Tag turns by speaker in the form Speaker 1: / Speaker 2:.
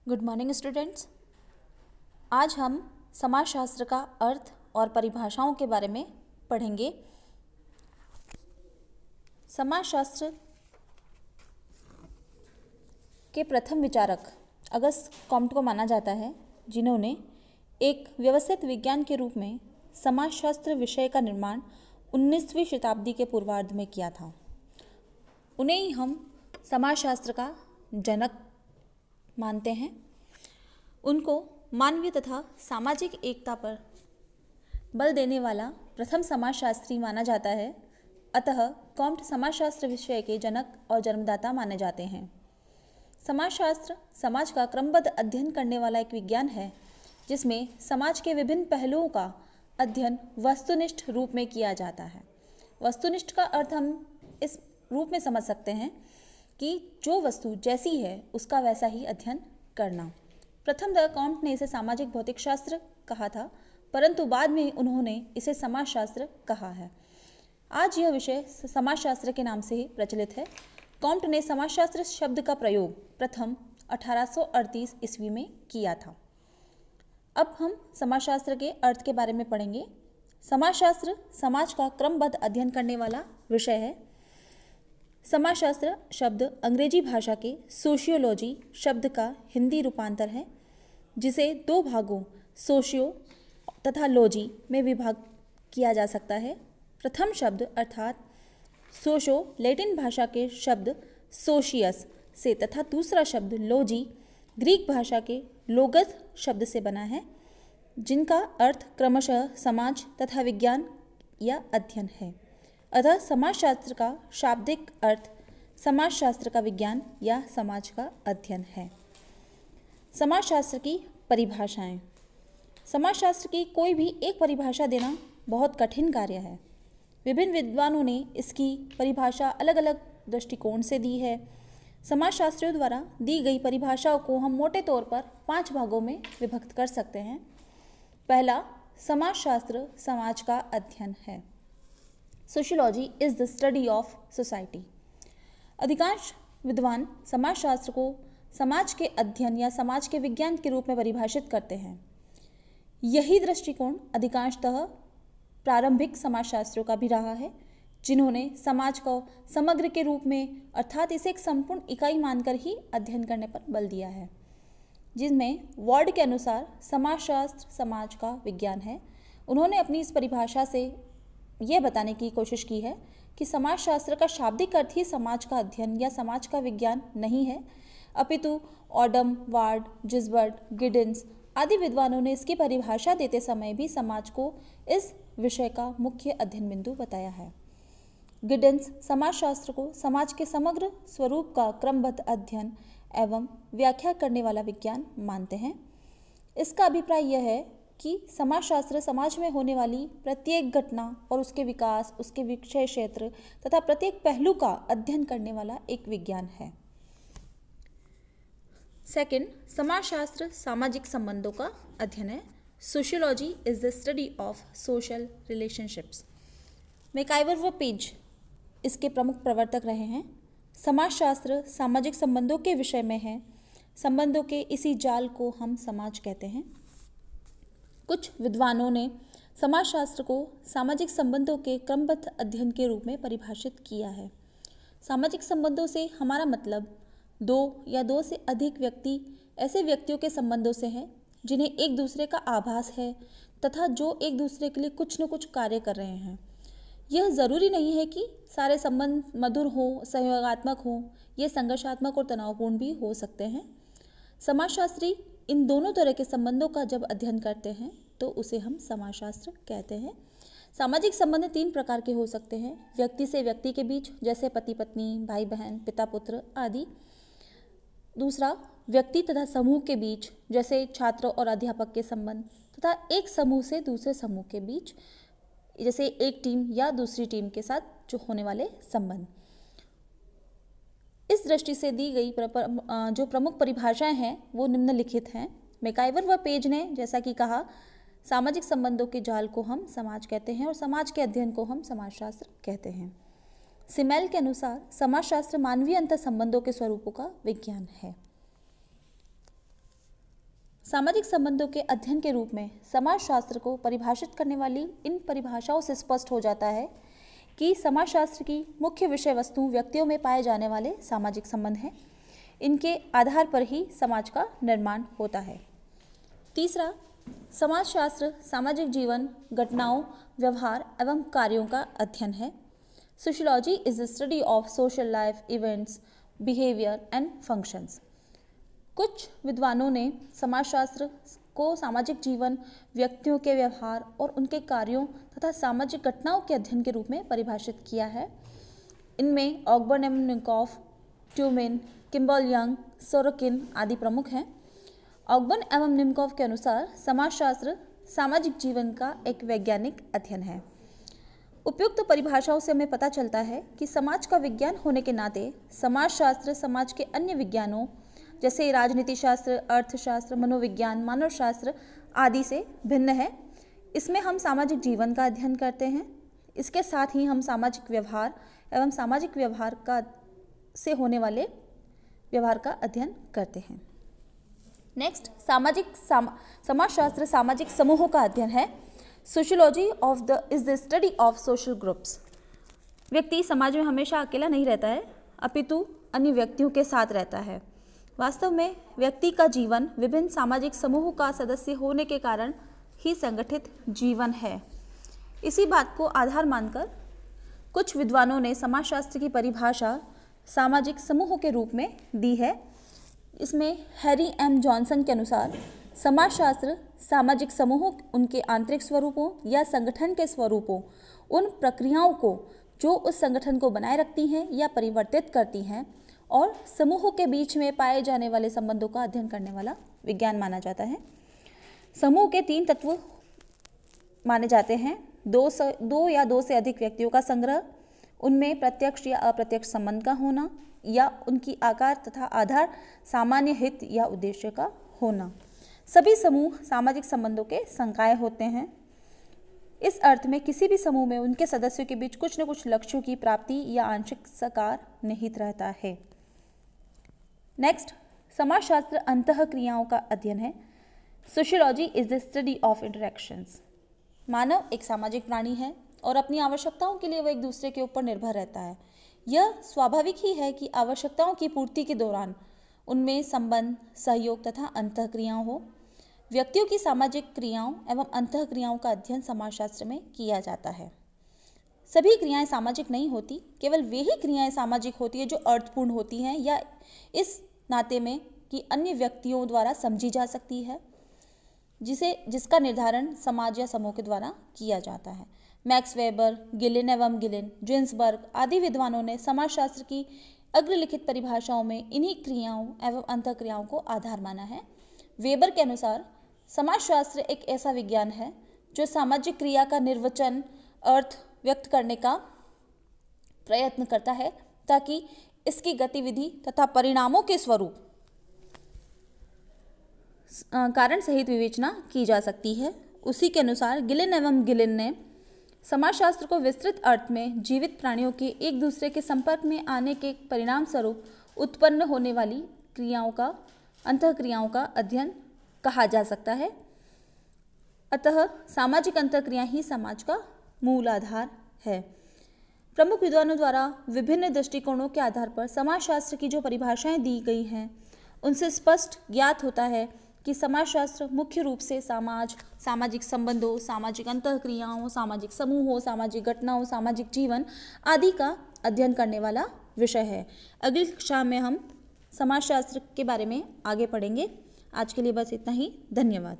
Speaker 1: Good morning students. आज हम समाजशास्त्र का अर्थ और परिभाषाओं के बारे में पढ़ेंगे। समाजशास्त्र के प्रथम विचारक अगस्त कॉम्ट को माना जाता है, जिन्होंने एक व्यवस्थित विज्ञान के रूप में समाजशास्त्र विषय का निर्माण 19वीं शताब्दी के पूर्वार्ध में किया था। उन्हें ही हम समाजशास्त्र का जनक मानते हैं। उनको मानवीय तथा सामाजिक एकता पर बल देने वाला प्रथम समाजशास्त्री माना जाता है। अतः कॉम्ट समाजशास्त्र विषय के जनक और जन्मदाता माने जाते हैं। समाजशास्त्र समाज का क्रमबद्ध अध्ययन करने वाला एक विज्ञान है, जिसमें समाज के विभिन्न पहलुओं का अध्ययन वस्तुनिष्ठ रूप में किया जाता है। वस्तुनिष्ठ का अर्थ हम इस रूप में समझ सकते हैं कि जो वस्तु जैसी है उसका वैसा ही अध्ययन करना। प्रथमतः कॉम्ट ने इसे सामाजिक भौतिक शास्त्र कहा था, परंतु बाद में उन्होंने इसे समाजशास्त्र कहा है। आज यह विषय समाजशास्त्र के नाम से ही प्रचलित है। कॉम्ट ने समाजशास्त्र शब्द का प्रयोग प्रथम 1838 ईस्वी में किया था। अब हम समाजशास्त्र के अर्थ के बारे में पढ़ेंगे। समाजशास्त्र समाज का क्रमबद्ध अध्ययन करने वाला विषय है। समाजशास्त्र शब्द अंग्रेजी भाषा के सोशियोलॉजी शब्द का हिंदी रूपांतर है, जिसे दो भागों सोशियो तथा लॉजी में विभाग किया जा सकता है। प्रथम शब्द अर्थात सोशो लैटिन भाषा के शब्द सोशियस से तथा दूसरा शब्द लॉजी ग्रीक भाषा के लोगस शब्द से बना है, जिनका अर्थ क्रमशः समाज तथा विज्ञान या अध्ययन है। अतः समाजशास्त्र का शाब्दिक अर्थ समाजशास्त्र का विज्ञान या समाज का अध्ययन है। समाजशास्त्र की परिभाषाएं। समाजशास्त्र की कोई भी एक परिभाषा देना बहुत कठिन कार्य है। विभिन्न विद्वानों ने इसकी परिभाषा अलग अलग दृष्टिकोण से दी है। समाजशास्त्रियों द्वारा दी गई परिभाषाओं को हम मोटे तौर पर 5 भागों में विभक्त कर सकते हैं। पहला, समाजशास्त्र समाज का अध्ययन है। Sociology is the study of society. अधिकांश विद्वान समाजशास्त्र को समाज के अध्ययन या समाज के विज्ञान के रूप में परिभाषित करते हैं। यही दृष्टिकोण अधिकांशतः प्रारंभिक समाजशास्त्रियों का भी रहा है, जिन्होंने समाज को समग्र के रूप में अर्थात इसे एक संपूर्ण इकाई मानकर ही अध्ययन करने पर बल दिया है, जिनमें वार्ड के अनुसार समाजशास्त्र समाज का विज्ञान है। उन्होंने अपनी इस परिभाषा से यह बताने की कोशिश की है कि समाजशास्त्र का शाब्दिक अर्थ ही समाज का अध्ययन या समाज का विज्ञान नहीं है, अपितु ऑडम, वार्ड, जिसबर्ट, गिडिंस आदि विद्वानों ने इसकी परिभाषा देते समय भी समाज को इस विषय का मुख्य अध्ययन बिंदु बताया है। गिडिंस समाजशास्त्र को समाज के समग्र स्वरूप का क्रमबद्ध अध्ययन एवं व्याख्या करने वाला विज्ञान मानते हैं। इसका अभिप्राय यह है कि समाजशास्त्र समाज में होने वाली प्रत्येक घटना और उसके विकास, उसके विषय क्षेत्र तथा प्रत्येक पहलू का अध्ययन करने वाला एक विज्ञान है। सेकंड, समाजशास्त्र सामाजिक संबंधों का अध्ययन है। Sociology is the study of social relationships. MacIver व पेज इसके प्रमुख प्रवर्तक रहे हैं। समाजशास्त्र सामाजिक संबंधों के विषय में है। संबंधों के इसी जाल को हम समाज कहते हैं। कुछ विद्वानों ने समाजशास्त्र को सामाजिक संबंधों के क्रमबद्ध अध्ययन के रूप में परिभाषित किया है। सामाजिक संबंधों से हमारा मतलब दो या दो से अधिक व्यक्ति ऐसे व्यक्तियों के संबंधों से है, जिन्हें एक दूसरे का आभास है तथा जो एक दूसरे के लिए कुछ न कुछ कार्य कर रहे हैं। यह ज़रूरी नहीं है कि सारे संबंध मधुर हों, सहयोगात्मक हों, ये संघर्षात्मक और तनावपूर्ण भी हो सकते हैं। समाजशास्त्री इन दोनों तरह के संबंधों का जब अध्ययन करते हैं तो उसे हम समाजशास्त्र कहते हैं। सामाजिक संबंध 3 प्रकार के हो सकते हैं। व्यक्ति से व्यक्ति के बीच, जैसे पति पत्नी, भाई बहन, पिता पुत्र आदि। दूसरा, व्यक्ति तथा समूह के बीच, जैसे छात्र और अध्यापक के संबंध, तथा एक समूह से दूसरे समूह के बीच, जैसे एक टीम या दूसरी टीम के साथ जो होने वाले संबंध। इस दृष्टि से दी गई जो प्रमुख परिभाषाएं हैं वो निम्नलिखित हैं। मैकाइवर व पेज ने जैसा कि कहा, सामाजिक संबंधों के जाल को हम समाज कहते हैं और समाज के अध्ययन को हम समाजशास्त्र कहते हैं। सिमेल के अनुसार समाजशास्त्र मानवीय अंतर संबंधों के स्वरूपों का विज्ञान है। सामाजिक संबंधों के अध्ययन के रूप में समाजशास्त्र को परिभाषित करने वाली इन परिभाषाओं से स्पष्ट हो जाता है कि समाजशास्त्र की मुख्य विषय वस्तु व्यक्तियों में पाए जाने वाले सामाजिक संबंध हैं। इनके आधार पर ही समाज का निर्माण होता है। तीसरा, समाजशास्त्र सामाजिक जीवन, घटनाओं, व्यवहार एवं कार्यों का अध्ययन है। Sociology is the study of social life, events, behaviour and functions. कुछ विद्वानों ने समाजशास्त्र को सामाजिक जीवन, व्यक्तियों के व्यवहार और उनके कार्यों तथा सामाजिक घटनाओं के अध्ययन के रूप में परिभाषित किया है। इनमें ऑगबर्न एवं निकोफ, ट्यूमेन, किम्बल यंग, सोरोकिन आदि प्रमुख हैं। ऑगबर्न एवं निकोफ के अनुसार समाजशास्त्र सामाजिक जीवन का एक वैज्ञानिक अध्ययन है। उपयुक्त परिभाषाओं से हमें पता चलता है कि समाज का विज्ञान होने के नाते समाजशास्त्र समाज के अन्य विज्ञानों जैसे राजनीति शास्त्र, अर्थशास्त्र, मनोविज्ञान, मानवशास्त्र आदि से भिन्न है। इसमें हम सामाजिक जीवन का अध्ययन करते हैं। इसके साथ ही हम सामाजिक व्यवहार एवं सामाजिक व्यवहार का से होने वाले व्यवहार का अध्ययन करते हैं। नेक्स्ट, समाजशास्त्र सामाजिक समूहों का अध्ययन है। Sociology is the study of social groups. व्यक्ति समाज में हमेशा अकेला नहीं रहता है, अपितु अन्य व्यक्तियों के साथ रहता है। वास्तव में व्यक्ति का जीवन विभिन्न सामाजिक समूहों का सदस्य होने के कारण ही संगठित जीवन है। इसी बात को आधार मानकर कुछ विद्वानों ने समाजशास्त्र की परिभाषा सामाजिक समूहों के रूप में दी है। इसमें हैरी एम जॉनसन के अनुसार समाजशास्त्र सामाजिक समूहों, उनके आंतरिक स्वरूपों या संगठन के स्वरूपों, उन प्रक्रियाओं को जो उस संगठन को बनाए रखती हैं या परिवर्तित करती हैं और समूहों के बीच में पाए जाने वाले संबंधों का अध्ययन करने वाला विज्ञान माना जाता है। समूह के 3 तत्व माने जाते हैं। दो या दो से अधिक व्यक्तियों का संग्रह, उनमें प्रत्यक्ष या अप्रत्यक्ष संबंध का होना या उनकी आकार तथा आधार सामान्य हित या उद्देश्य का होना। सभी समूह सामाजिक संबंधों के संकाय होते हैं। इस अर्थ में किसी भी समूह में उनके सदस्यों के बीच कुछ न कुछ लक्ष्यों की प्राप्ति या आंशिक साकार निहित रहता है। नेक्स्ट, समाजशास्त्र अंतःक्रियाओं का अध्ययन है। Sociology is the study of interactions. मानव एक सामाजिक प्राणी है और अपनी आवश्यकताओं के लिए वह एक दूसरे के ऊपर निर्भर रहता है। यह स्वाभाविक ही है कि आवश्यकताओं की पूर्ति के दौरान उनमें संबंध, सहयोग तथा अंतःक्रियाएं हो। व्यक्तियों की सामाजिक क्रियाओं एवं अंतःक्रियाओं का अध्ययन समाजशास्त्र में किया जाता है। सभी क्रियाएं सामाजिक नहीं होती, केवल वे ही क्रियाएं सामाजिक होती है जो अर्थपूर्ण होती हैं या इस नाते में कि अन्य व्यक्तियों द्वारा समझी जा सकती है, जिसका निर्धारण समाज या समूह के द्वारा किया जाता है। मैक्स वेबर, गिलिन एवं गिलिन, जिन्सबर्ग आदि विद्वानों ने समाजशास्त्र की अग्रलिखित परिभाषाओं में इन्हीं क्रियाओं एवं अंतःक्रियाओं को आधार माना है। वेबर के अनुसार समाजशास्त्र एक ऐसा विज्ञान है जो सामाजिक क्रिया का निर्वचन, अर्थ व्यक्त करने का प्रयत्न करता है ताकि इसकी गतिविधि तथा परिणामों के स्वरूप कारण सहित विवेचना की जा सकती है। उसी के अनुसार गिलिन एवं गिलिन ने समाजशास्त्र को विस्तृत अर्थ में जीवित प्राणियों के एक दूसरे के संपर्क में आने के परिणाम स्वरूप उत्पन्न होने वाली क्रियाओं का, अंतःक्रियाओं का अध्ययन कहा जा सकता है। अतः सामाजिक अंतःक्रिया ही समाज का मूल आधार है। प्रमुख विद्वानों द्वारा विभिन्न दृष्टिकोणों के आधार पर समाजशास्त्र की जो परिभाषाएं दी गई हैं, उनसे स्पष्ट ज्ञात होता है कि समाजशास्त्र मुख्य रूप से समाज, सामाजिक संबंधों, सामाजिक अंतःक्रियाओं, सामाजिक समूहों, सामाजिक घटनाओं, सामाजिक जीवन आदि का अध्ययन करने वाला विषय है। अगली कक्षा में हम समाजशास्त्र के बारे में आगे पढ़ेंगे। आज के लिए बस इतना ही। धन्यवाद।